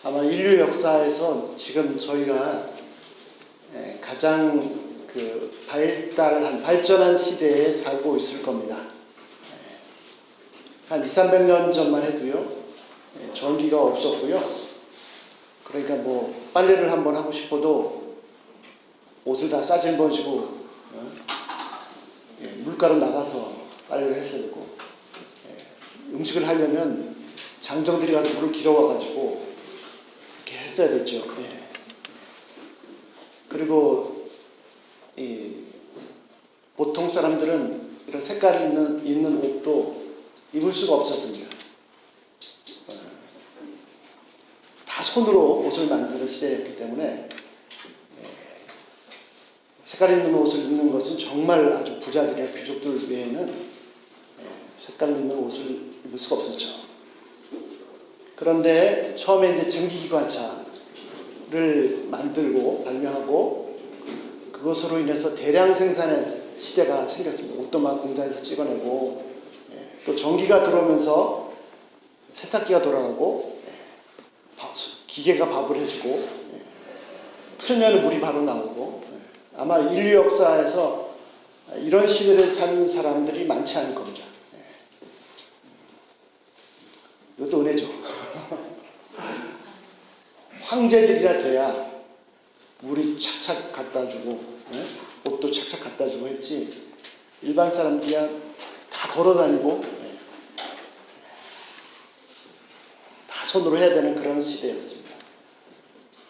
아마 인류 역사에서 지금 저희가 가장 발전한 시대에 살고 있을 겁니다. 한 200~300년 전만 해도요, 전기가 없었고요. 그러니까 뭐 빨래를 한번 하고 싶어도 옷을 다 싸질번지고 물가로 나가서 빨래를 했어야 되고, 음식을 하려면 장정들이 가서 물을 길어와가지고 이렇게 했어야 됐죠. 그리고 보통 사람들은 이런 색깔이 있는 옷도 입을 수가 없었습니다. 다 손으로 옷을 만드는 시대였기 때문에 색깔 있는 옷을 입는 것은 정말 아주 부자들이나 귀족들 외에는 색깔 있는 옷을 입을 수가 없었죠. 그런데 처음에 이제 증기기관차를 만들고 발명하고 그것으로 인해서 대량 생산의 시대가 생겼습니다. 옷도 막 공장에서 찍어내고, 또 전기가 들어오면서 세탁기가 돌아가고, 기계가 밥을 해주고, 틀면 물이 바로 나오고, 아마 인류 역사에서 이런 시대를 사는 사람들이 많지 않을 겁니다. 이것도 은혜죠. 황제들이라 돼야 물이 착착 갖다 주고, 옷도 착착 갖다 주고 했지, 일반 사람들이야 다 걸어 다니고, 다 손으로 해야 되는 그런 시대였습니다.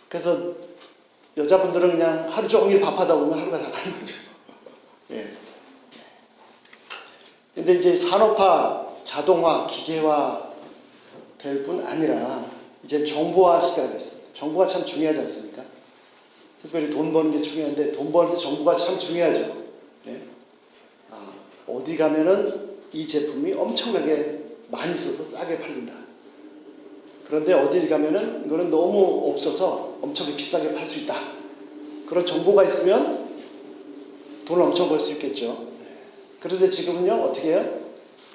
그래서 여자분들은 그냥 하루 종일 밥하다 보면 하루가 다 가는 거죠. 근데 이제 산업화, 자동화, 기계화 될 뿐 아니라 이제 정보화 시대가 됐습니다. 정보가 참 중요하지 않습니까? 특별히 돈 버는 게 중요한데, 돈 버는 데 정보가 참 중요하죠. 어디 가면은 이 제품이 엄청나게 많이 있어서 싸게 팔린다. 그런데 어디 가면은 이거는 너무 없어서 엄청 비싸게 팔 수 있다. 그런 정보가 있으면 돈을 엄청 벌 수 있겠죠. 그런데 지금은요, 어떻게 해요?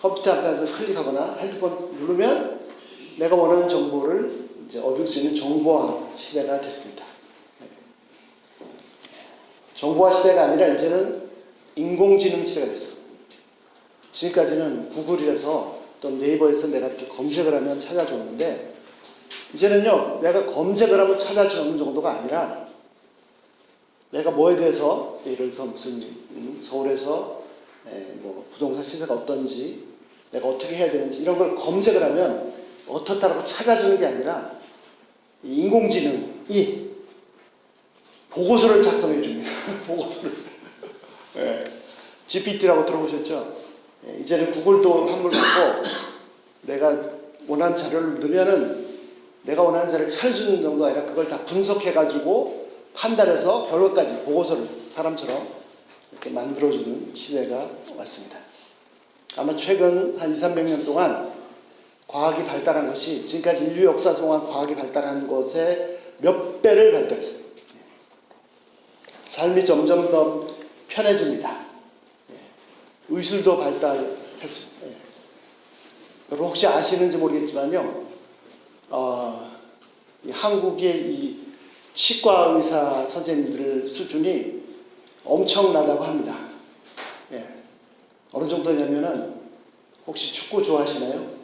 컴퓨터 앞에서 클릭하거나 핸드폰 누르면 내가 원하는 정보를 이제 얻을 수 있는 정보화 시대가 됐습니다. 정보화 시대가 아니라 이제는 인공지능 시대가 됐어요. 지금까지는 구글에서 또 네이버에서 내가 이렇게 검색을 하면 찾아줬는데, 이제는요, 내가 검색을 하면 찾아주는 정도가 아니라 내가 뭐에 대해서, 예를 들어서 무슨 서울에서 뭐 부동산 시세가 어떤지, 내가 어떻게 해야 되는지 이런 걸 검색을 하면 어떻다라고 찾아주는 게 아니라 인공지능이 보고서를 작성해 줍니다. 보고서를. GPT라고 들어보셨죠? 이제는 구글도 한물 갖고 내가 원하는 자료를 넣으면은 내가 원하는 자료를 찾아주는 정도가 아니라 그걸 다 분석해가지고 판단해서 결과까지 보고서를 사람처럼 이렇게 만들어주는 시대가 왔습니다. 아마 최근 한 200~300년 동안 과학이 발달한 것이 지금까지 인류 역사 동안 과학이 발달한 것의 몇 배를 발달했어요. 삶이 점점 더 편해집니다. 의술도 발달했습니다. 여러분 혹시 아시는지 모르겠지만요, 한국의 이 치과 의사 선생님들 수준이 엄청나다고 합니다. 어느 정도냐면은, 혹시 축구 좋아하시나요?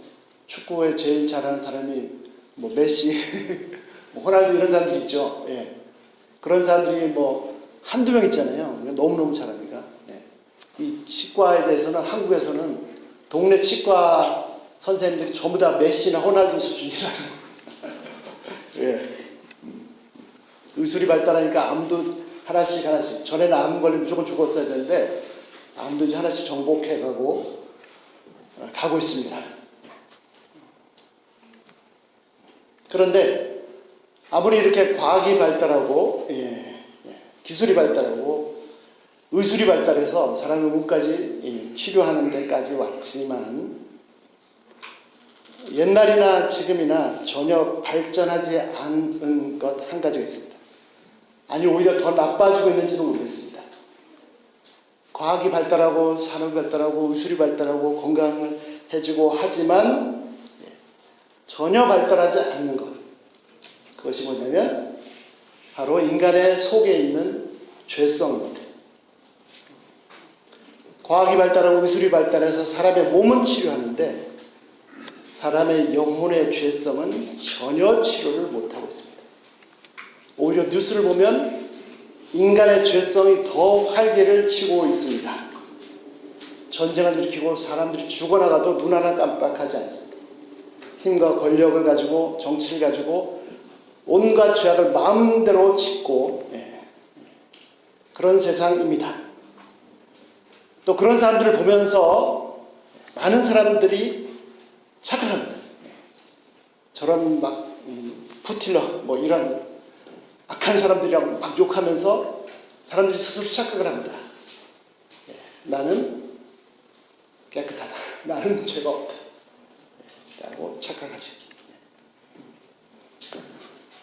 축구에 제일 잘하는 사람이 뭐 메시, 뭐 호날두 이런 사람들 있죠. 그런 사람들이 뭐 한두 명 있잖아요. 너무너무 잘합니다. 이 치과에 대해서는 한국에서는 동네 치과 선생님들이 전부 다 메시나 호날두 수준이라는 의술이 발달하니까 암도 하나씩 전에는 암 걸리면 무조건 죽었어야 되는데 암도 이제 하나씩 정복해가고 가고 있습니다. 그런데 아무리 이렇게 과학이 발달하고 기술이 발달하고 의술이 발달해서 사람의 몸까지 치료하는 데까지 왔지만, 옛날이나 지금이나 전혀 발전하지 않은 것 한 가지가 있습니다. 아니 오히려 더 나빠지고 있는지도 모르겠습니다. 과학이 발달하고 산업이 발달하고 의술이 발달하고 건강을 해주고 하지만 전혀 발달하지 않는 것, 그것이 뭐냐면 바로 인간의 속에 있는 죄성입니다. 과학이 발달하고 의술이 발달해서 사람의 몸은 치료하는데 사람의 영혼의 죄성은 전혀 치료를 못하고 있습니다. 오히려 뉴스를 보면 인간의 죄성이 더 활개를 치고 있습니다. 전쟁을 일으키고 사람들이 죽어나가도 눈 하나 깜빡하지 않습니다. 힘과 권력을 가지고 정치를 가지고 온갖 죄악을 마음대로 짓고 그런 세상입니다. 또 그런 사람들을 보면서 많은 사람들이 착각합니다. 저런 막 푸틸러 뭐 이런 악한 사람들이라고 막 욕하면서 사람들이 스스로 착각을 합니다. 나는 깨끗하다. 나는 죄가 없다. 라고 착각하죠.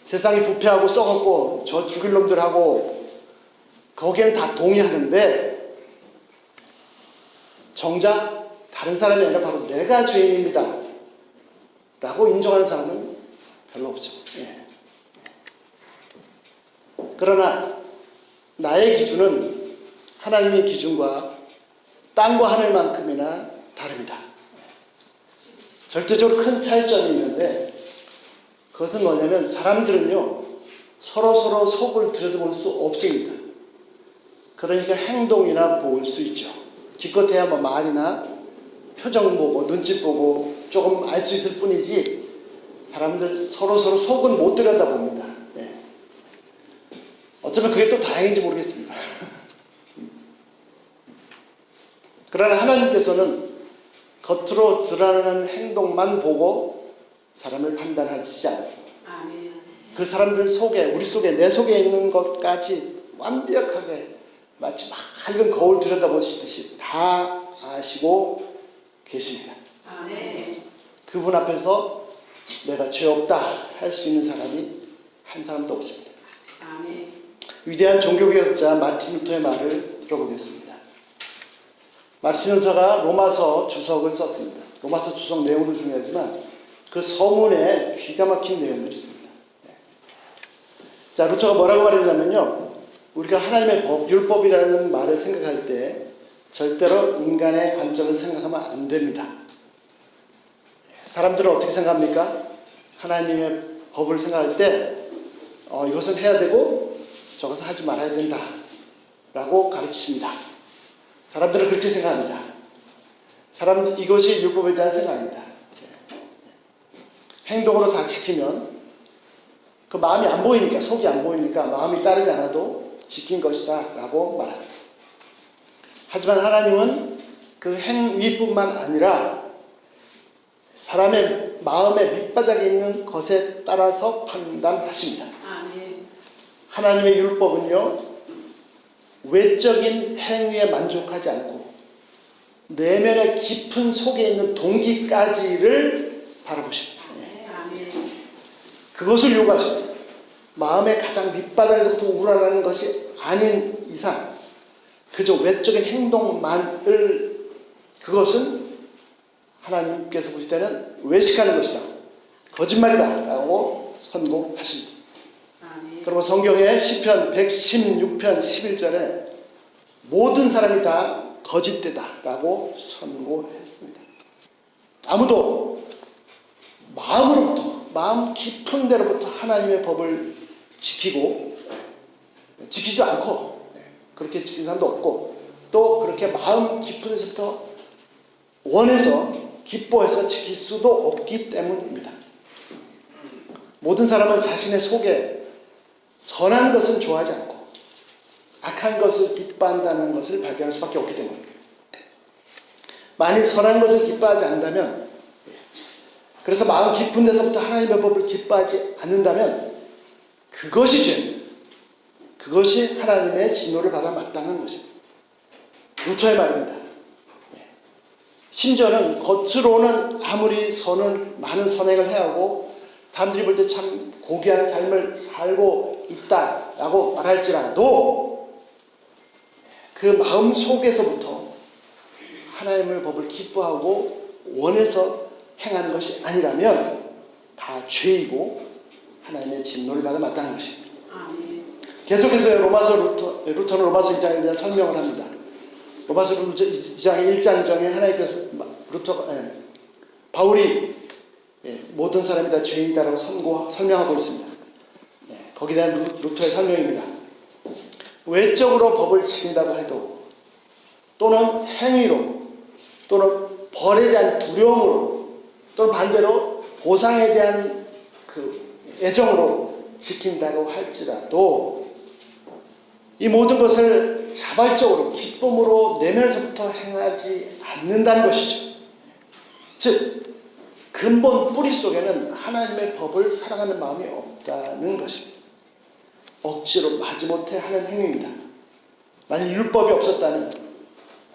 세상이 부패하고 썩었고 저 죽일 놈들하고 거기에는 다 동의하는데 정작 다른 사람이 아니라 바로 내가 죄인입니다. 라고 인정하는 사람은 별로 없죠. 그러나 나의 기준은 하나님의 기준과 땅과 하늘만큼이나 다릅니다. 절대적으로 큰 차이점이 있는데 그것은 뭐냐면 사람들은요 서로 속을 들여다볼 수 없습니다. 그러니까 행동이나 볼 수 있죠. 기껏해야 뭐 말이나 표정 보고 눈짓 보고 조금 알 수 있을 뿐이지 사람들 서로 속은 못 들여다봅니다. 어쩌면 그게 또 다행인지 모르겠습니다. 그러나 하나님께서는 겉으로 드러나는 행동만 보고 사람을 판단하시지 않습니다. 그 사람들 속에 우리 속에 내 속에 있는 것까지 완벽하게 마치 맑은 거울 들여다보시듯이 다 아시고 계십니다. 그분 앞에서 내가 죄 없다 할 수 있는 사람이 한 사람도 없습니다. 위대한 종교개혁자 마르틴 루터의 말을 들어보겠습니다. 마르틴 루터가 로마서 주석을 썼습니다. 로마서 주석 내용도 중요하지만 그 서문에 기가 막힌 내용들이 있습니다. 자, 루터가 뭐라고 말했냐면요. 우리가 하나님의 법, 율법이라는 말을 생각할 때 절대로 인간의 관점을 생각하면 안 됩니다. 사람들은 어떻게 생각합니까? 하나님의 법을 생각할 때 이것은 해야 되고 저것은 하지 말아야 된다 라고 가르치십니다. 사람들은 그렇게 생각합니다. 사람들 이것이 율법에 대한 생각입니다. 행동으로 다 지키면 그 마음이 안 보이니까 속이 안 보이니까 마음이 따르지 않아도 지킨 것이다 라고 말합니다. 하지만 하나님은 그 행위뿐만 아니라 사람의 마음의 밑바닥에 있는 것에 따라서 판단하십니다. 하나님의 율법은요 외적인 행위에 만족하지 않고 내면의 깊은 속에 있는 동기까지를 바라보십니다. 그것을 요구하십니다. 마음의 가장 밑바닥에서부터 우러나는 것이 아닌 이상 그저 외적인 행동만을 그것은 하나님께서 보실 때는 외식하는 것이다. 거짓말이다. 라고 선고하십니다. 그리고 성경의 시편 116편 11절에 모든 사람이 다 거짓되다. 라고 선고했습니다. 아무도 마음 깊은 데로부터 하나님의 법을 지키고 지키지도 않고 그렇게 지킨 사람도 없고 또 그렇게 마음 깊은 데서부터 원해서 기뻐해서 지킬 수도 없기 때문입니다. 모든 사람은 자신의 속에 선한 것은 좋아하지 않고 악한 것을 기뻐한다는 것을 발견할 수밖에 없기 때문입니다. 만일 선한 것을 기뻐하지 않는다면 그래서 마음 깊은 데서부터 하나님의 법을 기뻐하지 않는다면 그것이 죄입니다. 그것이 하나님의 진노를 받아 마땅한 것입니다. 루터의 말입니다. 심지어는 겉으로는 아무리 많은 선행을 해야하고 사람들이 볼 때 참 고귀한 삶을 살고 있다라고 말할지라도 그 마음 속에서부터 하나님의 법을 기뻐하고 원해서 행하는 것이 아니라면 다 죄이고 하나님의 진노를 받아 마땅한 것입니다. 아멘. 계속해서 루터는 로마서 2장에 대한 설명을 합니다. 로마서 2장 1장 정에 하나님께서 바울이 모든 사람이 다 죄인이다라고 설명하고 있습니다. 거기에 대한 루터의 설명입니다. 외적으로 법을 지킨다고 해도 또는 행위로 또는 벌에 대한 두려움으로 또는 반대로 보상에 대한 그 애정으로 지킨다고 할지라도 이 모든 것을 자발적으로 기쁨으로 내면에서부터 행하지 않는다는 것이죠. 즉 근본 뿌리 속에는 하나님의 법을 사랑하는 마음이 없다는 것입니다. 억지로 마지못해 하는 행위입니다. 만약 율법이 없었다면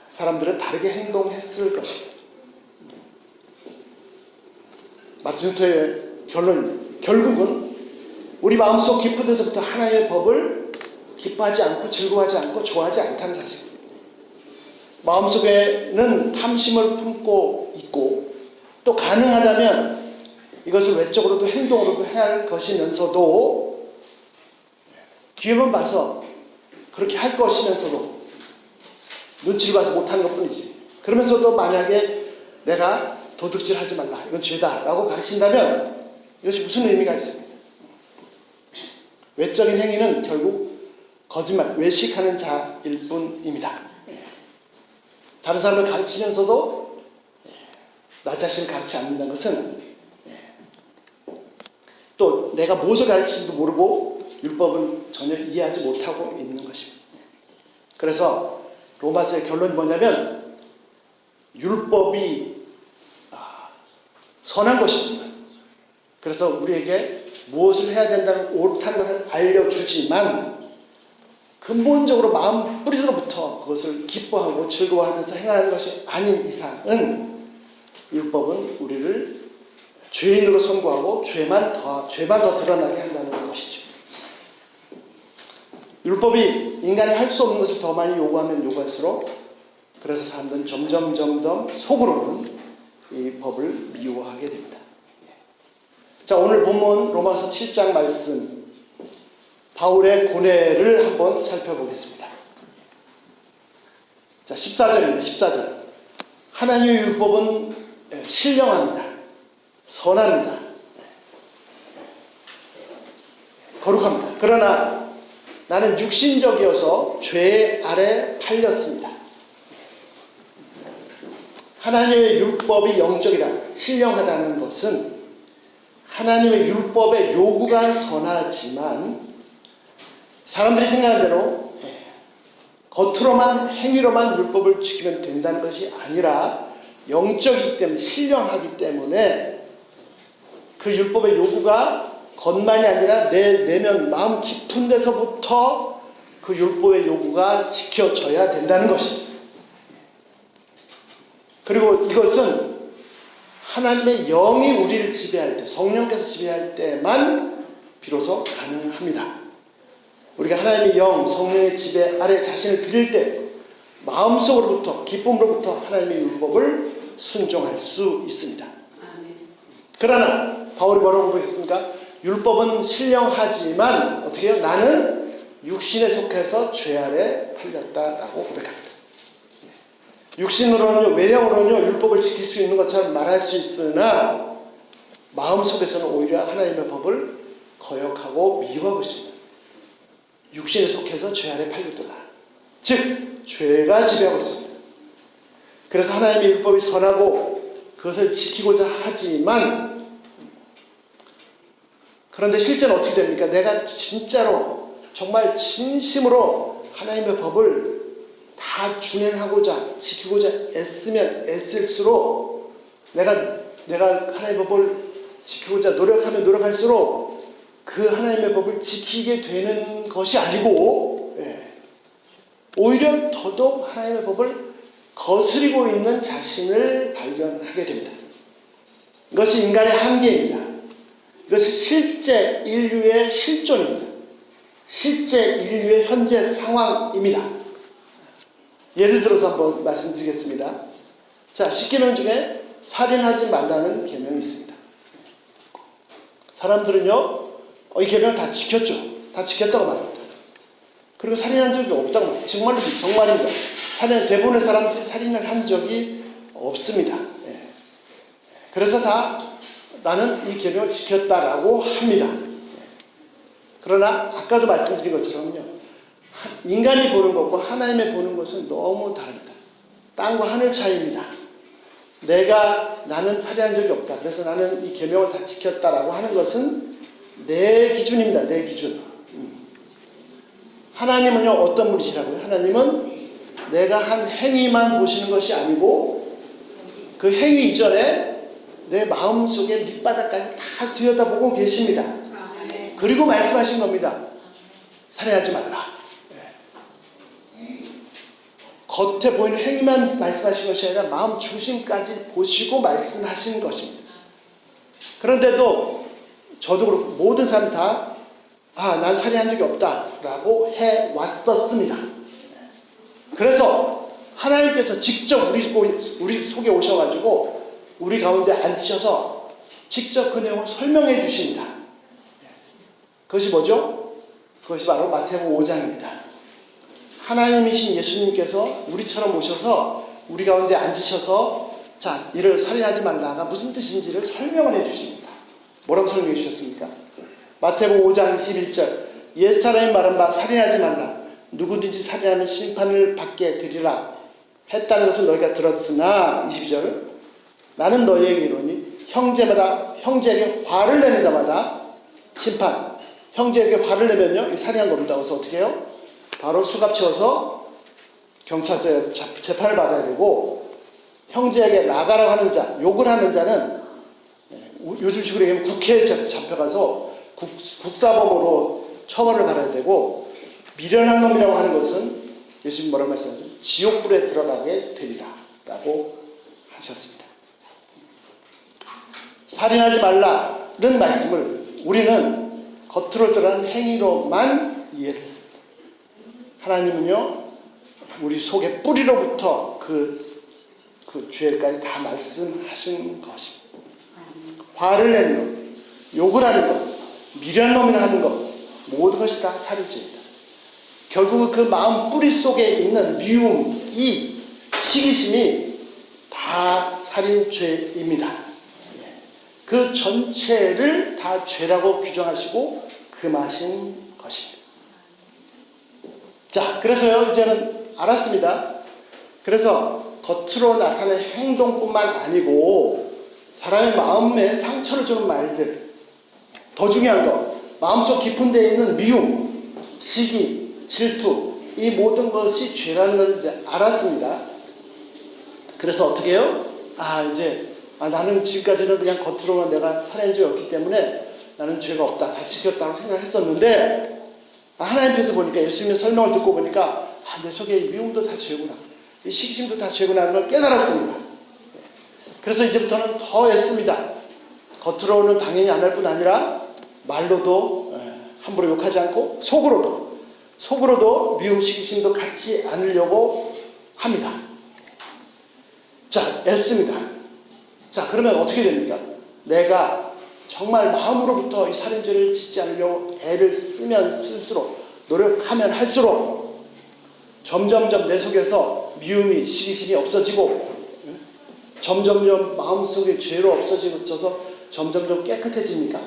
사람들은 다르게 행동했을 것입니다. 마틴 루터의 결국은 우리 마음속 깊은 데서부터 하나님의 법을 기뻐하지 않고 즐거워하지 않고 좋아하지 않다는 사실입니다. 마음속에는 탐심을 품고 있고 또 가능하다면 이것을 외적으로도 행동으로도 행할 것이면서도 기회만 봐서 그렇게 할 것이면서도 눈치를 봐서 못하는 것뿐이지. 그러면서도 만약에 내가 도둑질하지 말라, 이건 죄다라고 가르친다면 이것이 무슨 의미가 있습니까? 외적인 행위는 결국 거짓말, 외식하는 자일 뿐입니다. 다른 사람을 가르치면서도 나 자신을 가르치지 않는다는 것은 또 내가 무엇을 가르치지도 모르고 율법을 전혀 이해하지 못하고 있는 것입니다. 그래서 로마서의 결론이 뭐냐면 율법이 선한 것이지만 그래서 우리에게 무엇을 해야 된다는 옳다는 것을 알려주지만 근본적으로 마음 뿌리로부터 그것을 기뻐하고 즐거워하면서 행하는 것이 아닌 이상은 율법은 우리를 죄인으로 선고하고 죄만 더 드러나게 한다는 것이죠. 율법이 인간이 할 수 없는 것을 더 많이 요구하면 요구할수록 그래서 사람들은 점점 속으로는 이 법을 미워하게 됩니다. 자, 오늘 본문 로마서 7장 말씀 바울의 고뇌를 한번 살펴보겠습니다. 자, 14절입니다. 14절. 하나님의 율법은 신령합니다. 선합니다. 거룩합니다. 그러나 나는 육신적이어서 죄 아래 팔렸습니다. 하나님의 율법이 영적이라 신령하다는 것은 하나님의 율법의 요구가 선하지만 사람들이 생각하는 대로 겉으로만 행위로만 율법을 지키면 된다는 것이 아니라 영적이기 때문에 신령하기 때문에 그 율법의 요구가 겉만이 아니라 내 내면 마음 깊은 데서부터 그 율법의 요구가 지켜져야 된다는 것입니다. 그리고 이것은 하나님의 영이 우리를 지배할 때, 성령께서 지배할 때만 비로소 가능합니다. 우리가 하나님의 영, 성령의 지배 아래 자신을 드릴 때 마음속으로부터, 기쁨으로부터 하나님의 율법을 순종할 수 있습니다. 그러나 바울이 뭐라고 고백했습니까? 율법은 신령하지만 어떻게 해요? 나는 육신에 속해서 죄 아래 팔렸다라고 고백합니다. 육신으로는요, 외형으로는요, 율법을 지킬 수 있는 것처럼 말할 수 있으나 마음속에서는 오히려 하나님의 법을 거역하고 미워하고 있습니다. 육신에 속해서 죄 아래 팔렸다. 즉 죄가 지배하고 있습니다. 그래서 하나님의 율법이 선하고 그것을 지키고자 하지만 그런데 실제는 어떻게 됩니까? 내가 진짜로 정말 진심으로 하나님의 법을 다 준행하고자 지키고자 애쓰면 애쓸수록 내가 하나님의 법을 지키고자 노력하면 노력할수록 그 하나님의 법을 지키게 되는 것이 아니고 오히려 더더욱 하나님의 법을 거스리고 있는 자신을 발견하게 됩니다. 이것이 인간의 한계입니다. 이것이 실제 인류의 실존입니다. 실제 인류의 현재 상황입니다. 예를 들어서 한번 말씀드리겠습니다. 자, 10계명 중에 살인하지 말라는 계명이 있습니다. 사람들은요, 이 계명을 다 지켰죠. 다 지켰다고 말합니다. 그리고 살인한 적이 없다고 말합니다. 정말입니다. 대부분의 사람들이 살인을 한 적이 없습니다. 예. 그래서 다 나는 이 계명을 지켰다라고 합니다. 예. 그러나 아까도 말씀드린 것처럼요. 인간이 보는 것과 하나님의 보는 것은 너무 다릅니다. 땅과 하늘 차이입니다. 나는 살인한 적이 없다. 그래서 나는 이 계명을 다 지켰다라고 하는 것은 내 기준입니다. 내 기준. 하나님은요, 어떤 분이시라고요? 하나님은 내가 한 행위만 보시는 것이 아니고 그 행위 이전에 내 마음속에 밑바닥까지 다 들여다보고 계십니다. 그리고 말씀하신 겁니다. 살인하지 말라. 겉에 보이는 행위만 말씀하신 것이 아니라 마음 중심까지 보시고 말씀하신 것입니다. 그런데도 저도 그렇고 모든 사람이 다 난 살인한 적이 없다라고 해왔었습니다. 그래서 하나님께서 직접 우리 속에 오셔가지고 우리 가운데 앉으셔서 직접 그 내용을 설명해 주십니다. 그것이 뭐죠? 그것이 바로 마태복음 5장입니다. 하나님이신 예수님께서 우리처럼 오셔서 우리 가운데 앉으셔서 이를 살인하지 말라가 무슨 뜻인지를 설명을 해 주십니다. 뭐라고 설명해 주셨습니까? 마태복음 5장 21절 옛사람이 말한 바 살인하지 말라 누구든지 살인하면 심판을 받게 되리라 했다는 것을 너희가 들었으나 22절 나는 너희에게 이르노니 형제에게 화를 내는 자마다 심판 형제에게 화를 내면요 살인한 겁니다. 그래서 어떻게 해요? 바로 수갑 채워서 경찰서에 재판을 받아야 되고 형제에게 나가라고 하는 자 욕을 하는 자는 요즘식으로 얘기하면 국회에 잡혀가서 국사범으로 처벌을 받아야 되고 미련한 놈이라고 하는 것은 예수님 뭐라고 말씀하셨죠? 지옥불에 들어가게 되리라 라고 하셨습니다. 살인하지 말라는 말씀을 우리는 겉으로 드러나는 행위로만 이해를 했습니다. 하나님은요 우리 속의 뿌리로부터 그 죄까지 다 말씀하신 것입니다. 화를 내는 것, 욕을 하는 것, 미련놈이라 하는 것 모든 것이 다 살인죄입니다. 결국은 그 마음 뿌리 속에 있는 미움이 시기심이 다 살인죄입니다. 그 전체를 다 죄라고 규정하시고 금하신 것입니다. 자, 그래서요 이제는 알았습니다. 그래서 겉으로 나타나는 행동뿐만 아니고 사람의 마음에 상처를 주는 말들 더 중요한 것 마음속 깊은 데에 있는 미움, 시기, 질투 이 모든 것이 죄라는 걸 이제 알았습니다. 그래서 어떻게 해요? 나는 지금까지는 그냥 겉으로만 내가 살인한 적이 없기 때문에 나는 죄가 없다, 다 지켰다고 생각했었는데 하나님께서 보니까 예수님의 설명을 듣고 보니까 내 속에 미움도 다 죄구나, 이 시기심도 다 죄구나 하는 걸 깨달았습니다. 그래서 이제부터는 더 애씁니다. 겉으로는 당연히 안 할 뿐 아니라 말로도 함부로 욕하지 않고 속으로도 미움 시기심도 갖지 않으려고 합니다. 자, 애씁니다. 자, 그러면 어떻게 됩니까? 내가 정말 마음으로부터 이 살인죄를 짓지 않으려고 애를 쓰면 쓸수록 노력하면 할수록 점점점 내 속에서 미움이 시기심이 없어지고 점점점 마음속에 죄로 없어져서 점점점 깨끗해집니까?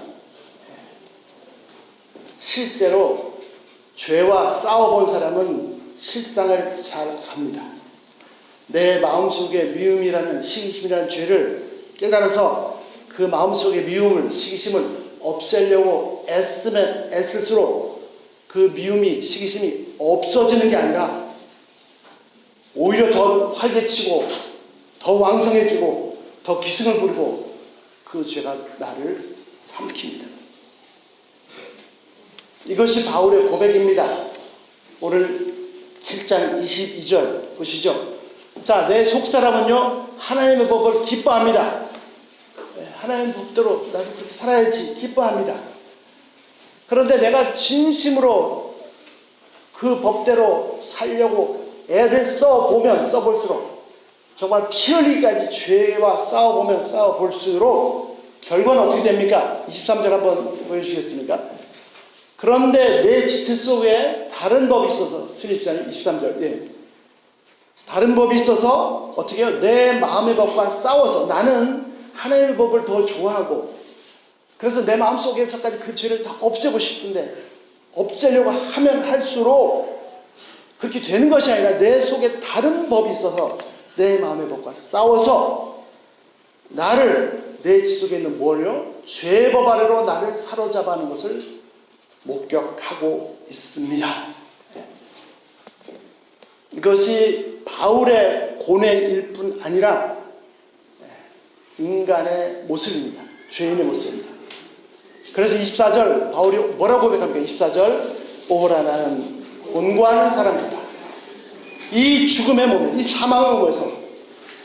실제로 죄와 싸워본 사람은 실상을 잘 압니다. 내 마음속에 미움이라는 시기심이라는 죄를 깨달아서 그 마음속의 미움을 시기심을 없애려고 애쓰면 애쓸수록 그 미움이 시기심이 없어지는 게 아니라 오히려 더 활개치고 더 왕성해지고 더 기승을 부리고 그 죄가 나를 삼킵니다. 이것이 바울의 고백입니다. 오늘 7장 22절 보시죠. 자, 내 속사람은요 하나님의 법을 기뻐합니다. 하나님의 법대로 나도 그렇게 살아야지 기뻐합니다. 그런데 내가 진심으로 그 법대로 살려고 애를 써볼수록 정말 피 흘리기까지 죄와 싸워보면 싸워볼수록 결과는 어떻게 됩니까? 23절 한번 보여주시겠습니까? 그런데 내 지체 속에 다른 법이 있어서, 23절, 예. 다른 법이 있어서 어떻게 해요? 내 마음의 법과 싸워서 나는 하나님의 법을 더 좋아하고, 그래서 내 마음속에서까지 그 죄를 다 없애고 싶은데, 없애려고 하면 할수록 그렇게 되는 것이 아니라 내 속에 다른 법이 있어서 내 마음의 법과 싸워서 나를, 내 지속에 있는 뭘요? 죄의 법 아래로 나를 사로잡아 하는 것을 목격하고 있습니다. 이것이 바울의 고뇌일 뿐 아니라 인간의 모습입니다. 죄인의 모습입니다. 그래서 24절 바울이 뭐라고 고백합니까? 24절, 오호라 나는 곤고한 사람이다. 이 죽음의 몸에, 이 사망의 몸에서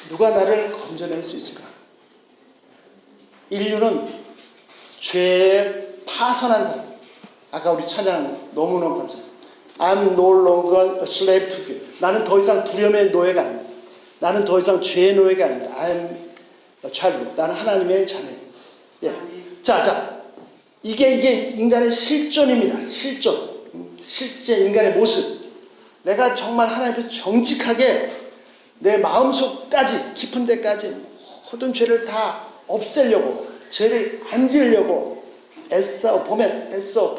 누가 나를 건져낼 수 있을까? 인류는 죄에 파선한 사람. 아까 우리 찬양 너무너무 감사합니다. I'm no longer a slave to fear. 나는 더 이상 두려움의 노예가 아닙니다. 나는 더 이상 죄의 노예가 아닙니다. I'm a child. 나는 하나님의 자녀. 예. 자. 이게 인간의 실존입니다. 실존. 실제 인간의 모습. 내가 정말 하나님 앞에서 정직하게 내 마음속까지, 깊은 데까지 모든 죄를 다 없애려고, 죄를 안 지으려고 애써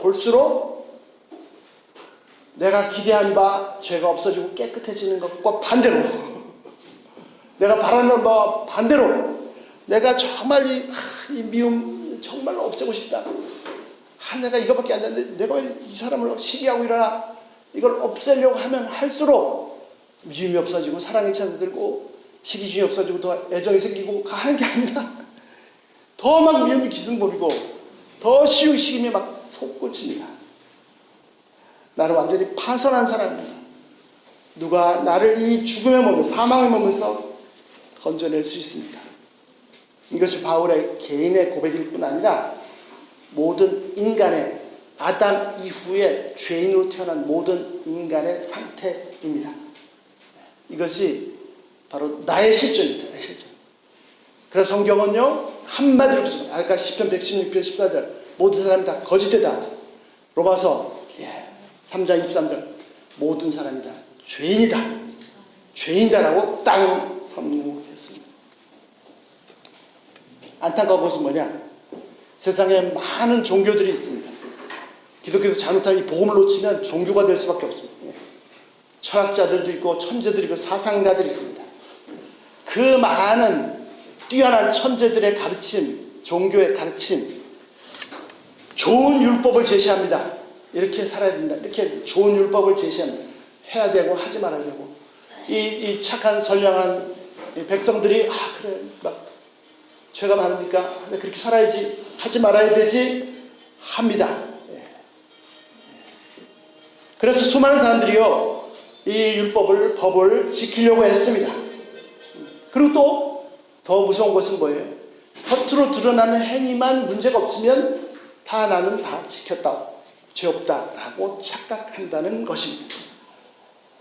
볼수록 내가 기대한 바 죄가 없어지고 깨끗해지는 것과 반대로, 내가 바라는 바와 반대로, 내가 정말 이 미움 정말로 없애고 싶다. 내가 이거밖에 안 되는데 내가 왜 이 사람을 시기하고 일어나. 이걸 없애려고 하면 할수록 미움이 없어지고 사랑이 찾아들고 시기심이 없어지고 더 애정이 생기고 하는 게 아니라 더 막 미움이 기승법이고 더 시기심이 막 솟구칩니다. 나는 완전히 파선한 사람입니다. 누가 나를 이 죽음의 몸에, 사망의 몸에서 건져낼 수 있습니까? 이것이 바울의 개인의 고백일 뿐 아니라 모든 인간의, 아담 이후에 죄인으로 태어난 모든 인간의 상태입니다. 이것이 바로 나의 실존입니다. 나의 실존. 그래서 성경은요, 한마디로 그렇습니다. 아까 시편 116편 14절, 모든 사람이 다 거짓되다. 로마서 3장 23절, 모든 사람이 다 죄인이다. 죄인이다라고 땅 선고했습니다. 안타까운 것은 뭐냐? 세상에 많은 종교들이 있습니다. 기독교에서 잘못하면 이 복음을 놓치면 종교가 될 수밖에 없습니다. 철학자들도 있고 천재들이 있고 사상가들이 있습니다. 그 많은 뛰어난 천재들의 가르침, 종교의 가르침, 좋은 율법을 제시합니다. 이렇게 살아야 된다. 이렇게 좋은 율법을 제시합니다. 해야 되고 하지 말아야 되고, 이 착한 선량한 백성들이 그래 막 죄가 많으니까 그렇게 살아야지, 하지 말아야 되지 합니다. 그래서 수많은 사람들이요, 이 율법을, 법을 지키려고 했습니다. 그리고 또 더 무서운 것은 뭐예요? 겉으로 드러나는 행위만 문제가 없으면 다 나는 다 지켰다, 죄 없다라고 착각한다는 것입니다.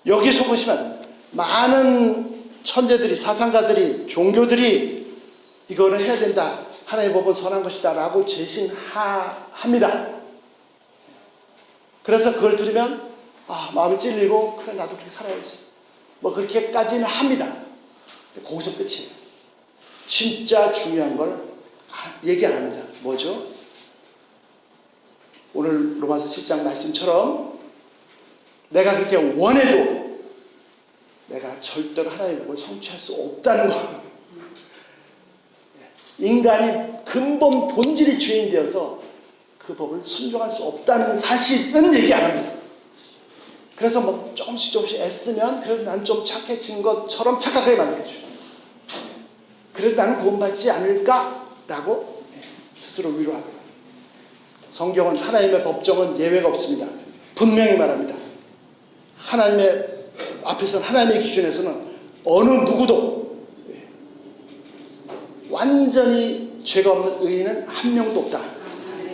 여기에 속으시면 안 됩니다. 많은 천재들이, 사상가들이, 종교들이 이거를 해야 된다, 하나님의 법은 선한 것이다 라고 제신합니다. 그래서 그걸 들으면 마음이 찔리고, 그래 나도 그렇게 살아야지, 뭐 그렇게까지는 합니다. 근데 거기서 끝이에요. 진짜 중요한 걸 얘기 안 합니다. 뭐죠? 오늘 로마서 10장 말씀처럼 내가 그렇게 원해도 내가 절대로 하나님의 법을 성취할 수 없다는 거. 인간이 근본 본질이 죄인 되어서 그 법을 순종할 수 없다는 사실은 얘기 안 합니다. 그래서 뭐 조금씩 애쓰면 그래도 난 좀 착해진 것처럼 착각하게 만들어줘요. 그래도 나는 구원받지 않을까라고 스스로 위로하고요. 성경은, 하나님의 법정은 예외가 없습니다. 분명히 말합니다. 하나님의 앞에서는, 하나님의 기준에서는 어느 누구도 완전히 죄가 없는 의인은 한 명도 없다.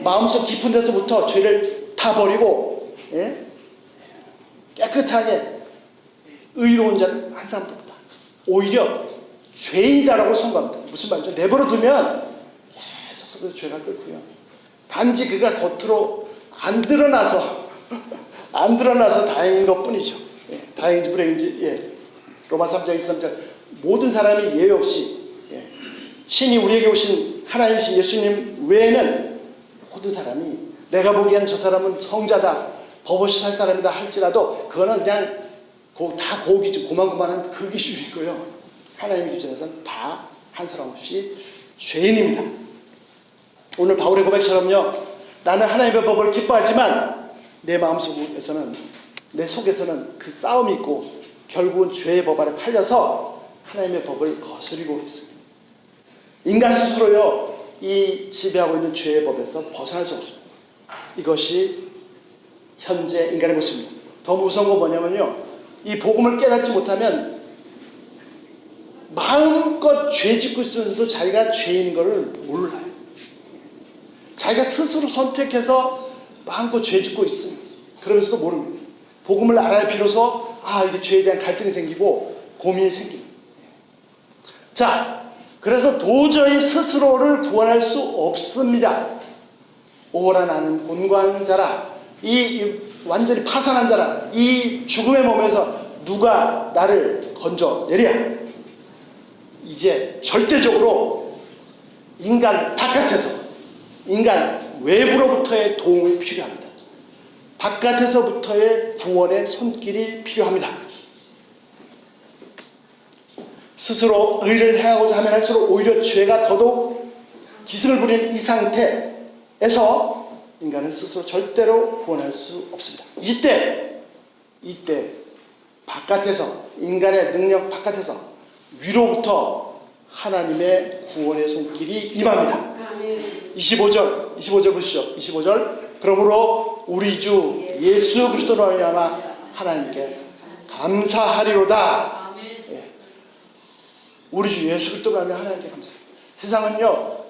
마음속 깊은 데서부터 죄를 다 버리고 깨끗하게 의로운 자는 한 사람도 없다. 오히려 죄인이다라고 선고합니다. 무슨 말이죠? 내버려 두면 계속 죄가 끓고요. 단지 그가 겉으로 안 드러나서 안 드러나서 다행인 것뿐이죠. 예, 다행인지 불행인지 예. 로마 3장 23절 모든 사람이 예외 없이 예, 신이 우리에게 오신 하나님이신 예수님 외에는 모든 사람이 내가 보기에는 저 사람은 성자다 법없이 살 사람이다 할지라도 그거는 그냥 다 고만고만한 그 기준이고요. 하나님 기준에서는 다 한 사람 없이 죄인입니다. 오늘 바울의 고백처럼요. 나는 하나님의 법을 기뻐하지만 내 마음속에서는 내 속에서는 그 싸움이 있고 결국은 죄의 법 아래 팔려서 하나님의 법을 거스리고 있습니다. 인간 스스로요. 이 지배하고 있는 죄의 법에서 벗어날 수 없습니다. 이것이 현재 인간의 모습입니다. 더 무서운 건 뭐냐면요. 이 복음을 깨닫지 못하면 마음껏 죄 짓고 있으면서도 자기가 죄인 것을 몰라요. 자기가 스스로 선택해서 마음껏 죄 짓고 있습니다. 그러면서도 모릅니다. 복음을 알아야 비로소 이게 죄에 대한 갈등이 생기고 고민이 생깁니다. 자, 그래서 도저히 스스로를 구원할 수 없습니다. 오라 나는 곤고한 자라 이 완전히 파산한 자라 이 죽음의 몸에서 누가 나를 건져내랴. 이제 절대적으로 인간 바깥에서 인간 외부로부터의 도움이 필요합니다. 바깥에서부터의 구원의 손길이 필요합니다. 스스로 의를 행하고자 하면 할수록 오히려 죄가 더더욱 기승을 부리는 이 상태에서 인간은 스스로 절대로 구원할 수 없습니다. 이때 바깥에서 인간의 능력 바깥에서 위로부터 하나님의 구원의 손길이 임합니다. 25절 보시죠. 25절 그러므로 우리 주 예수 그리스도로 말미암아 하나님께 감사하리로다. 예. 우리 주 예수 그리스도로 말미암아 하나님께 감사합니다. 세상은요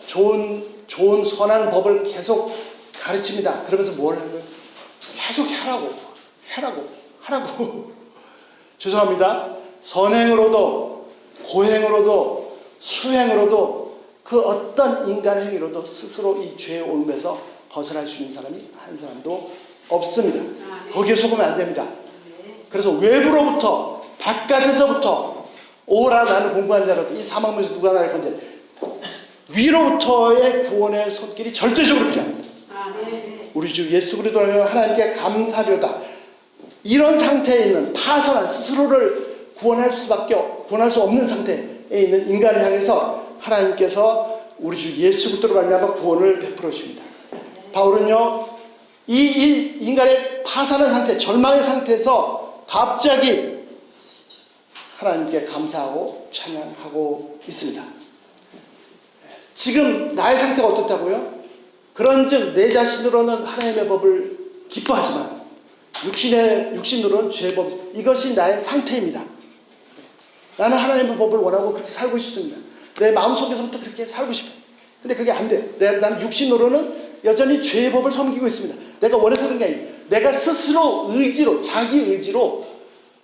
좋은 선한 법을 계속 가르칩니다. 그러면서 뭘 하는 거예요? 계속 하라고 죄송합니다. 선행으로도 고행으로도 수행으로도 그 어떤 인간 행위로도 스스로 이 죄의 올무에서 벗어날 수 있는 사람이 한 사람도 없습니다. 거기에 속으면 안 됩니다. 그래서 외부로부터 바깥에서부터 오라 나는 공부한 자라도 이 사망문에서 누가 나를 건져 위로부터의 구원의 손길이 절대적으로 필요합니다. 우리 주 예수 그리스도로 하나님께 감사하려다. 이런 상태에 있는 파선한 스스로를 구원할 수 없는 상태에 있는 인간을 향해서 하나님께서 우리 주 예수 그리스도로 말미암아 구원을 베풀어 주십니다. 바울은요 이 인간의 파산한 상태, 절망의 상태에서 갑자기 하나님께 감사하고 찬양하고 있습니다. 지금 나의 상태가 어떻다고요? 그런즉 내 자신으로는 하나님의 법을 기뻐하지만 육신으로는 죄의 법, 이것이 나의 상태입니다. 나는 하나님의 법을 원하고 그렇게 살고 싶습니다. 내 마음속에서부터 그렇게 살고 싶어요. 근데 그게 안 돼요. 나는 육신으로는 여전히 죄의 법을 섬기고 있습니다. 내가 원해서 그런 게 아니에요. 내가 스스로 의지로, 자기 의지로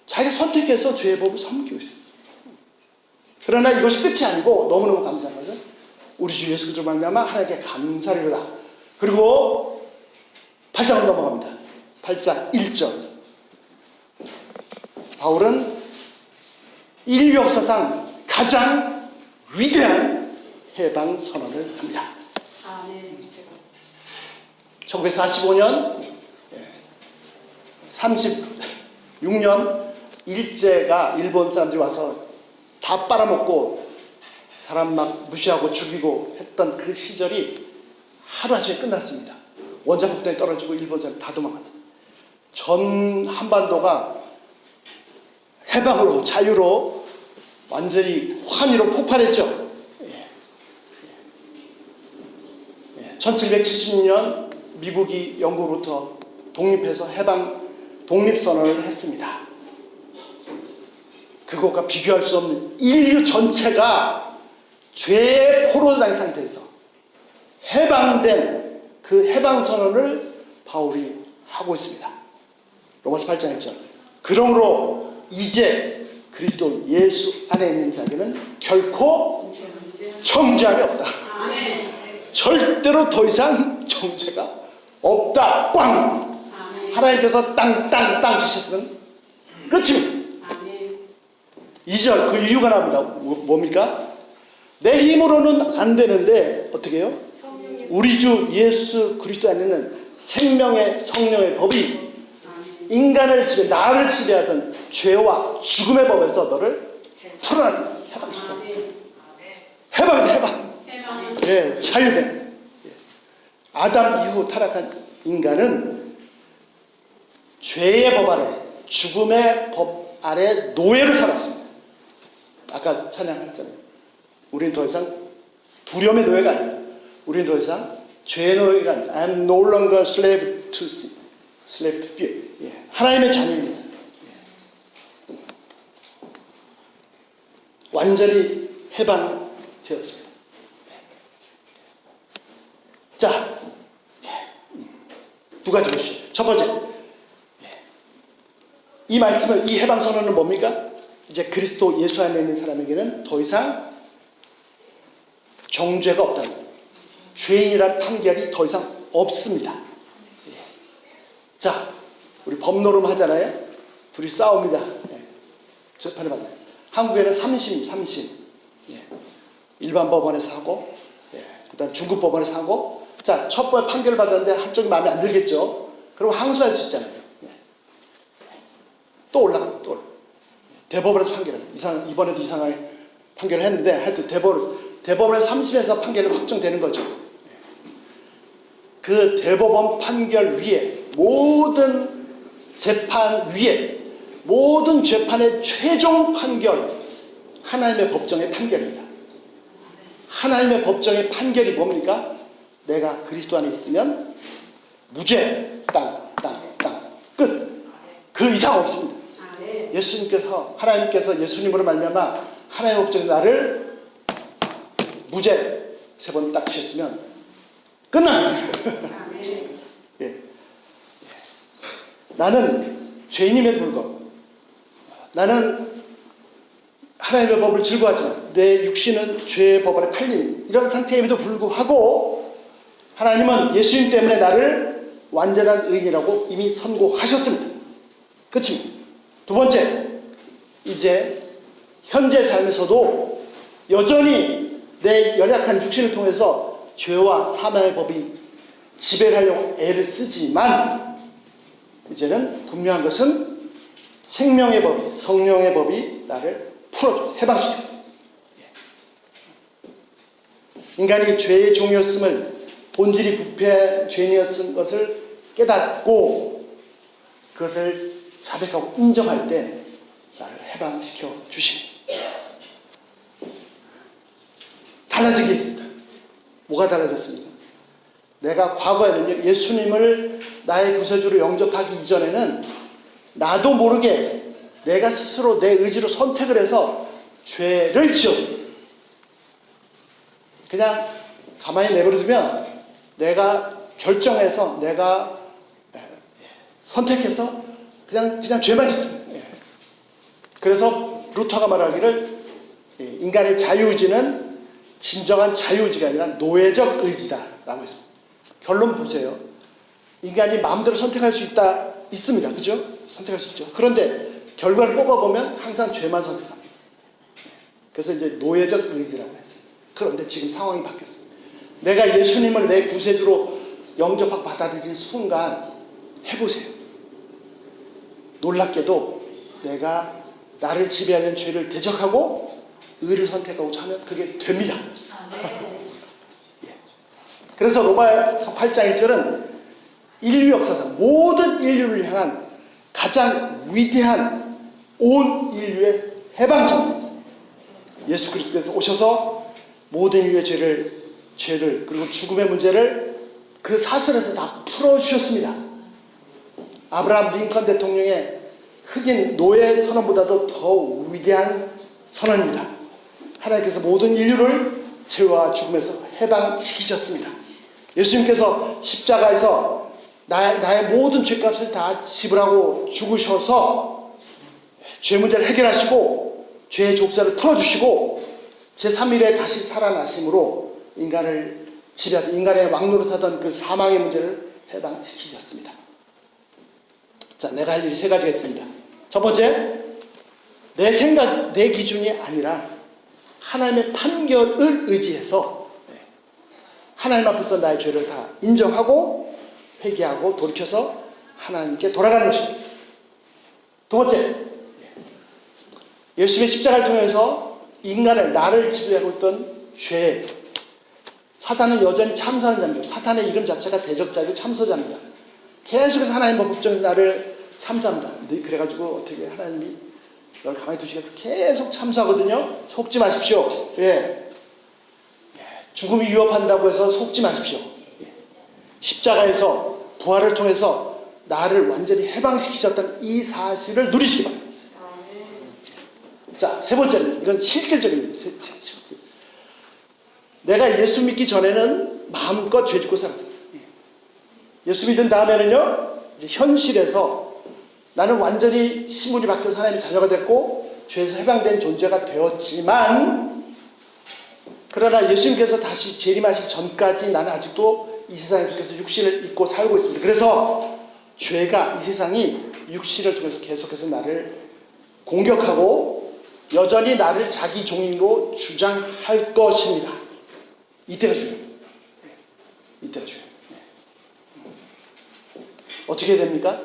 자기가 선택해서 죄의 법을 섬기고 있어요. 그러나 이것이 끝이 아니고 너무너무 감사한 것은 우리 주 예수 그리스도로 말미암아 하나님께 감사리로다. 그리고 8장으로 넘어갑니다. 8장 1절. 바울은 인류 역사상 가장 위대한 해방 선언을 합니다. 1945년 36년 일제가 일본 사람들이 와서 다 빨아먹고 사람 막 무시하고 죽이고 했던 그 시절이 하루아침에 끝났습니다. 원자폭탄이 떨어지고 일본 사람이 다 도망갔어요. 전 한반도가 해방으로 자유로 완전히 환희로 폭발했죠. 1776년 미국이 영국으로부터 독립해서 독립선언을 했습니다. 그것과 비교할 수 없는 인류 전체가 죄의 포로로 당한 상태에서 해방된 그 해방선언을 바울이 하고 있습니다. 로마서 8장 1절. 그러므로 이제 그리스도 예수 안에 있는 자에게는 결코 정죄함이 없다. 절대로 더 이상 정죄가 없다. 꽝. 아멘. 하나님께서 땅 치셨으면 끝입니다. 아멘. 2절 그 이유가 나옵니다. 뭡니까? 내 힘으로는 안 되는데 어떻게 해요? 성령님. 우리 주 예수 그리스도 안에는 생명의 성령의 법이 아멘. 인간을 나를 지배하던 죄와 죽음의 법에서 너를 풀어내다. 해방시켜. 아멘. 해방. 해방은 예, 자유됩니다. 예. 아담 이후 타락한 인간은 죄의 법 아래, 죽음의 법 아래 노예로 살았습니다. 아까 찬양했잖아요. 우리는 더 이상 두려움의 노예가 아닙니다. 우리는 더 이상 죄의 노예가 아닙니다. I am no longer slave to sin, slave to fear. 예. 하나님의 자녀입니다. 예. 완전히 해방되었습니다. 자, 두 가지 보시죠. 첫 번째, 이 말씀은, 이 해방 선언은 뭡니까? 이제 그리스도 예수 안에 있는 사람에게는 더 이상 정죄가 없다는 거예요. 죄인이란 판결이 더 이상 없습니다. 예. 자, 우리 법노름 하잖아요. 둘이 싸웁니다. 예. 재판을 받아요. 한국에는 3심. 예. 일반 법원에서 하고, 예. 그 다음 중급 법원에서 하고, 자, 첫 번 판결을 받았는데 한쪽이 마음에 안 들겠죠? 그럼 항소할 수 있잖아요. 예. 또 올라갑니다. 또 올라갑니다. 대법원에서 판결합니다. 이번에도 이상하게 판결을 했는데, 하여튼 대법원에서 3심에서 판결이 확정되는 거죠. 예. 그 대법원 판결 위에, 모든 재판 위에, 모든 재판의 최종 판결, 하나님의 법정의 판결입니다. 하나님의 법정의 판결이 뭡니까? 내가 그리스도 안에 있으면 무죄, 땅, 끝. 그 이상 없습니다. 예수님께서, 하나님께서 예수님으로 말미암아 하나님의 법정에 나를 무죄 3번 딱 치셨으면 끝납니다. 예. 나는 죄인임에도 불구하고, 나는 하나님의 법을 즐거워하지만 내 육신은 죄의 법 아래 팔린 이런 상태임에도 불구하고 하나님은 예수님 때문에 나를 완전한 의인이라고 이미 선고하셨습니다. 끝입니다. 두 번째, 이제 현재 삶에서도 여전히 내 연약한 육신을 통해서 죄와 사망의 법이 지배를 하려고 애를 쓰지만, 이제는 분명한 것은 생명의 법이, 성령의 법이 나를 풀어줘, 해방시켰습니다. 인간이 죄의 종이었음을, 본질이 부패한 죄인이었은 것을 깨닫고 그것을 자백하고 인정할 때 나를 해방시켜 주십니다. 달라진 게 있습니다. 뭐가 달라졌습니까? 내가 과거에는 예수님을 나의 구세주로 영접하기 이전에는 나도 모르게 내가 스스로 내 의지로 선택을 해서 죄를 지었습니다. 그냥 가만히 내버려두면 내가 결정해서, 내가 선택해서 그냥 죄만 짓습니다. 그래서 루터가 말하기를 인간의 자유의지는 진정한 자유의지가 아니라 노예적 의지다라고 했습니다. 결론 보세요. 인간이 마음대로 선택할 수 있습니다. 그죠? 선택할 수 있죠. 그런데 결과를 뽑아보면 항상 죄만 선택합니다. 그래서 이제 노예적 의지라고 했어요. 그런데 지금 상황이 바뀌었습니다. 내가 예수님을 내 구세주로 영접하고 받아들인 순간 해보세요. 놀랍게도 내가 나를 지배하는 죄를 대적하고 의를 선택하고 하면 그게 됩니다. 예. 그래서 로마서 8장 1절은 인류 역사상 모든 인류를 향한 가장 위대한 온 인류의 해방선입니다. 예수 그리스도께서 오셔서 모든 인류의 죄를 그리고 죽음의 문제를 그 사슬에서 다 풀어주셨습니다. 아브라함 링컨 대통령의 흑인 노예 선언보다도 더 위대한 선언입니다. 하나님께서 모든 인류를 죄와 죽음에서 해방시키셨습니다. 예수님께서 십자가에서 나의 모든 죄값을 다 지불하고 죽으셔서 죄 문제를 해결하시고 죄의 족쇄를 풀어주시고 제3일에 다시 살아나심으로 인간을 지배하던, 인간의 왕노릇하던 그 사망의 문제를 해방시키셨습니다. 자, 내가 할 일이 세 가지가 있습니다. 첫 번째, 내 생각, 내 기준이 아니라 하나님의 판결을 의지해서 하나님 앞에서 나의 죄를 다 인정하고 회개하고 돌이켜서 하나님께 돌아가는 것입니다. 두 번째, 예수님의 십자가를 통해서 인간을, 나를 지배하고 있던 죄, 사탄은 여전히 참소하는 자입니다. 사탄의 이름 자체가 대적자이고 참소자입니다. 계속해서 하나님 법정에서 나를 참소합니다. 그래가지고 어떻게 하나님이 널 가만히 두시겠어? 계속 참소하거든요. 속지 마십시오. 예. 죽음이 위협한다고 해서 속지 마십시오. 예. 십자가에서 부활을 통해서 나를 완전히 해방시키셨다는 이 사실을 누리시기 바랍니다. 자, 세 번째는 이건 실질적입니다. 내가 예수 믿기 전에는 마음껏 죄 짓고 살았어요. 예수 믿은 다음에는요, 이제 현실에서 나는 완전히 신분이 바뀌어서 하나님의 자녀가 됐고 죄에서 해방된 존재가 되었지만, 그러나 예수님께서 다시 재림하시기 전까지 나는 아직도 이 세상에 속해서 육신을 입고 살고 있습니다. 그래서 죄가, 이 세상이 육신을 통해서 계속해서 나를 공격하고 여전히 나를 자기 종인으로 주장할 것입니다. 이때가 중요해요. 이때가 중요해요. 어떻게 됩니까?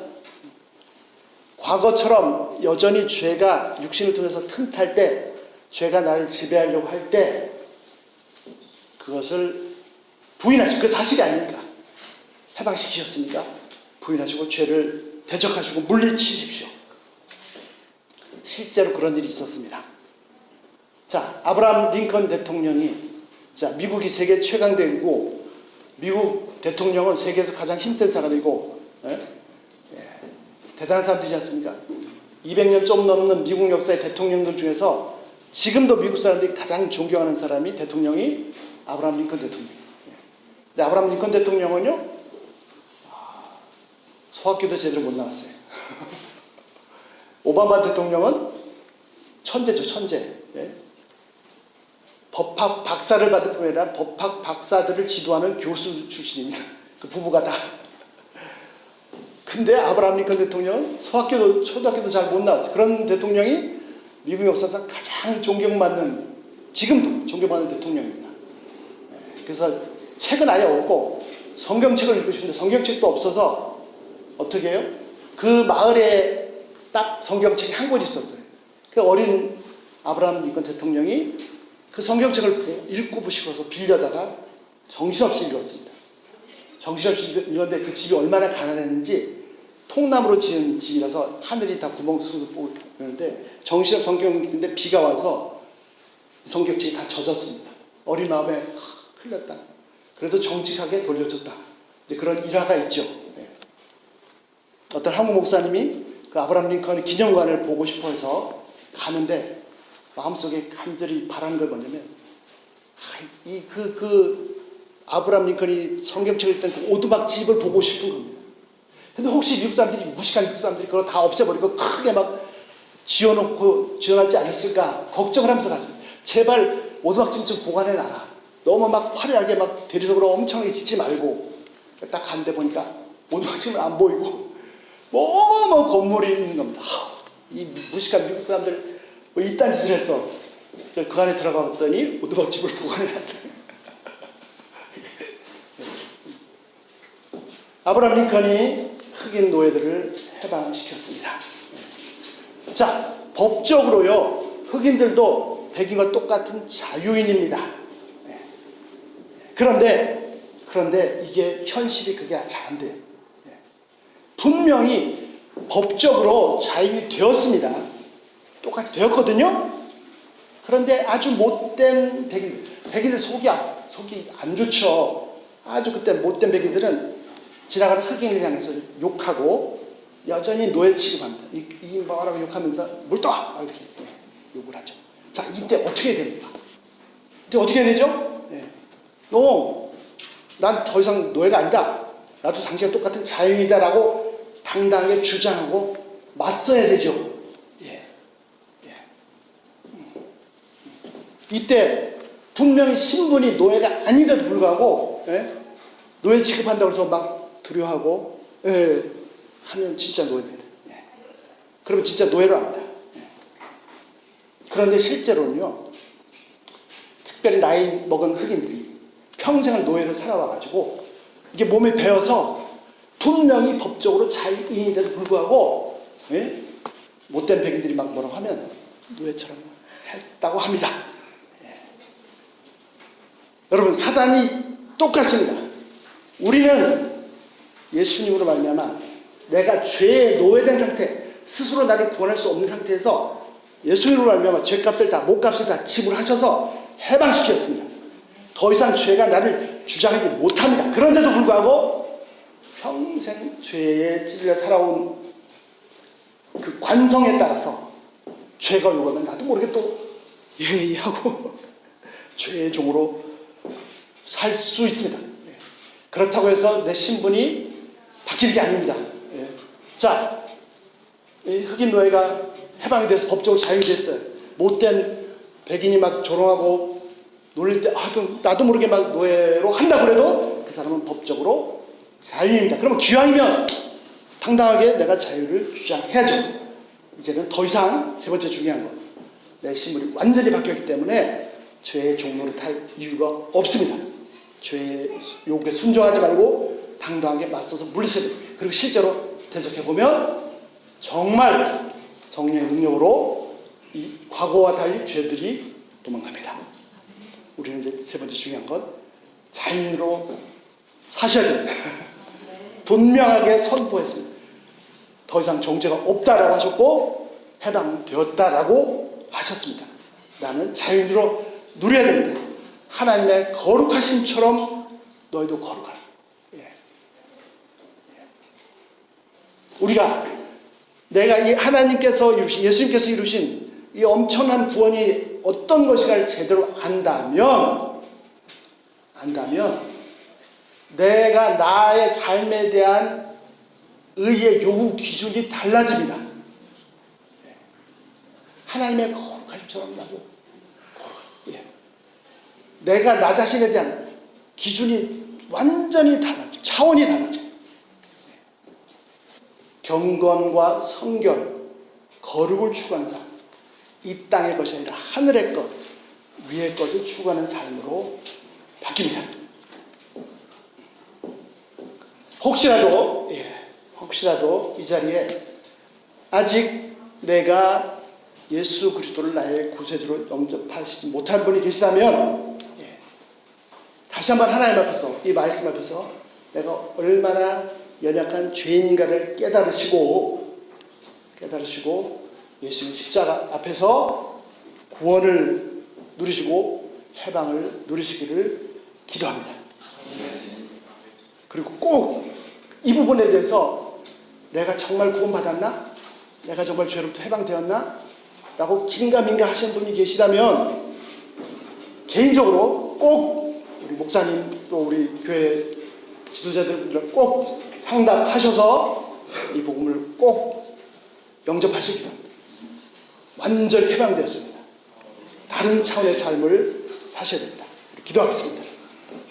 과거처럼 여전히 죄가 육신을 통해서 틈탈 때, 죄가 나를 지배하려고 할 때 그것을 부인하시고, 그 사실이 아닙니까? 해방시키셨습니까? 부인하시고 죄를 대적하시고 물리치십시오. 실제로 그런 일이 있었습니다. 자, 아브라함 링컨 대통령이, 자, 미국이 세계 최강대국이고 미국 대통령은 세계에서 가장 힘센 사람이고, 대단한 사람들이지 않습니까? 200년 좀 넘는 미국 역사의 대통령들 중에서 지금도 미국 사람들이 가장 존경하는 사람이 대통령이 아브라함 링컨 대통령이에요. 근데 아브라함 링컨 대통령은요, 소학교도 제대로 못 나왔어요. 오바마 대통령은 천재죠, 천재. 법학 박사를 받을 뿐 아니라 법학 박사들을 지도하는 교수 출신입니다. 그 부부가 다. 근데 아브라함 링컨 대통령은 소학교도, 초등학교도 잘 못 나왔어요. 그런 대통령이 미국 역사상 가장 존경받는, 지금도 존경받는 대통령입니다. 그래서 책은 아예 없고 성경책을 읽고 싶은데 성경책도 없어서 어떻게 해요? 그 마을에 딱 성경책이 한 권 있었어요. 그 어린 아브라함 링컨 대통령이 그 성경책을 읽고 보시고서 빌려다가 정신없이 읽었습니다. 정신없이 읽었는데 그 집이 얼마나 가난했는지, 통나무로 지은 집이라서 하늘이 다 구멍 뚫어서 보이는데 정신없이 성경 읽는데 비가 와서 성경책이 다 젖었습니다. 어린 마음에 큰일 났다. 그래도 정직하게 돌려줬다. 이제 그런 일화가 있죠. 어떤 한국 목사님이 그 아브라함 링컨 기념관을 보고 싶어 해서 가는데 마음속에 간절히 바라는 걸 뭐냐면, 아브라함 링컨이 성경책을 읽던 그 오두막 집을 보고 싶은 겁니다. 근데 혹시 미국 사람들이, 무식한 미국 사람들이 그걸 다 없애버리고 크게 막 지어놨지 않았을까 걱정을 하면서 갔습니다. 제발 오두막 집 좀 보관해놔라. 너무 막 화려하게 막 대리석으로 엄청나게 짓지 말고. 딱 갔는데 보니까 오두막 집은 안 보이고 뭐 건물이 있는 겁니다. 이 무식한 미국 사람들 뭐 이딴 짓을 했어. 그 안에 들어가 봤더니 오두막 집을 보관해놨다. 아브라함 링컨이 흑인 노예들을 해방시켰습니다. 자, 법적으로요, 흑인들도 백인과 똑같은 자유인입니다. 그런데 이게 현실이 그게 잘 안 돼요. 분명히 법적으로 자유인이 되었습니다. 똑같이 되었거든요. 그런데 아주 못된 백인들 속이 안 좋죠. 아주 그때 못된 백인들은 지나가는 흑인을 향해서 욕하고 여전히 노예 취급합니다. 이 뭐라고 욕하면서 물 떠! 이렇게 욕을 하죠. 자, 이때 어떻게 됩니까? 이때 어떻게 되죠? 난 더 이상 노예가 아니다. 나도 당신과 똑같은 자유인이다라고 당당하게 주장하고 맞서야 되죠. 이때 분명히 신분이 노예가 아닌데도 불구하고 노예 취급한다고 해서 막 두려워하고 하면 진짜 노예입니다. 그러면 진짜 노예로 합니다. 그런데 실제로는요, 특별히 나이 먹은 흑인들이 평생을 노예로 살아와가지고 이게 몸에 배어서 분명히 법적으로 자유인인데도 불구하고 못된 백인들이 막 뭐라고 하면 노예처럼 했다고 합니다. 여러분, 사단이 똑같습니다. 우리는 예수님으로 말미암아 내가 죄에 노예된 상태, 스스로 나를 구원할 수 없는 상태에서 예수님으로 말미암아 죄값을 다, 목값을 다 지불하셔서 해방시켰습니다. 더 이상 죄가 나를 주장하지 못합니다. 그런데도 불구하고 평생 죄에 찔려 살아온 그 관성에 따라서 죄가 요구하면 나도 모르게 또 예하고 죄의 종으로 살 수 있습니다. 그렇다고 해서 내 신분이 바뀌는 게 아닙니다. 자, 흑인 노예가 해방이 돼서 법적으로 자유이 됐어요. 못된 백인이 막 조롱하고 놀릴 때 그럼 나도 모르게 막 노예로 한다고 그래도 그 사람은 법적으로 자유입니다. 그러면 기왕이면 당당하게 내가 자유를 주장해야죠. 이제는 더 이상 세 번째 중요한 것, 내 신분이 완전히 바뀌었기 때문에 죄의 종로를 탈 이유가 없습니다. 죄의 요구에 순종하지 말고 당당하게 맞서서 물리셔야 됩니다. 그리고 실제로 대적해보면 정말 성령의 능력으로 이 과거와 달리 죄들이 도망갑니다. 우리는 이제 세 번째 중요한 건 자유인으로 사셔야 됩니다. 분명하게 선포했습니다. 더 이상 정죄가 없다라고 하셨고 해방되었다라고 하셨습니다. 나는 자유인으로 누려야 됩니다. 하나님의 거룩하심처럼 너희도 거룩하라. 우리가 내가 이 하나님께서 이루신, 예수님께서 이루신 이 엄청난 구원이 어떤 것인가를 제대로 안다면 내가 나의 삶에 대한 의의 요구 기준이 달라집니다. 하나님의 거룩하심처럼 나도 거룩하라. 내가 나 자신에 대한 기준이 완전히 달라져, 차원이 달라져. 경건과 성결, 거룩을 추구하는 삶, 이 땅의 것이 아니라 하늘의 것, 위의 것을 추구하는 삶으로 바뀝니다. 혹시라도 이 자리에 아직 내가 예수 그리스도를 나의 구세주로 영접하시지 못한 분이 계시다면 다시 한번 하나님 앞에서, 이 말씀 앞에서 내가 얼마나 연약한 죄인인가를 깨달으시고 예수님 십자가 앞에서 구원을 누리시고 해방을 누리시기를 기도합니다. 그리고 꼭 이 부분에 대해서 내가 정말 구원받았나? 내가 정말 죄로부터 해방되었나? 라고 긴가민가 하시는 분이 계시다면 개인적으로 꼭 우리 목사님 또 우리 교회 지도자들 꼭 상담하셔서 이 복음을 꼭 영접하시기 바랍니다. 완전히 해방되었습니다. 다른 차원의 삶을 사셔야 됩니다. 기도하겠습니다.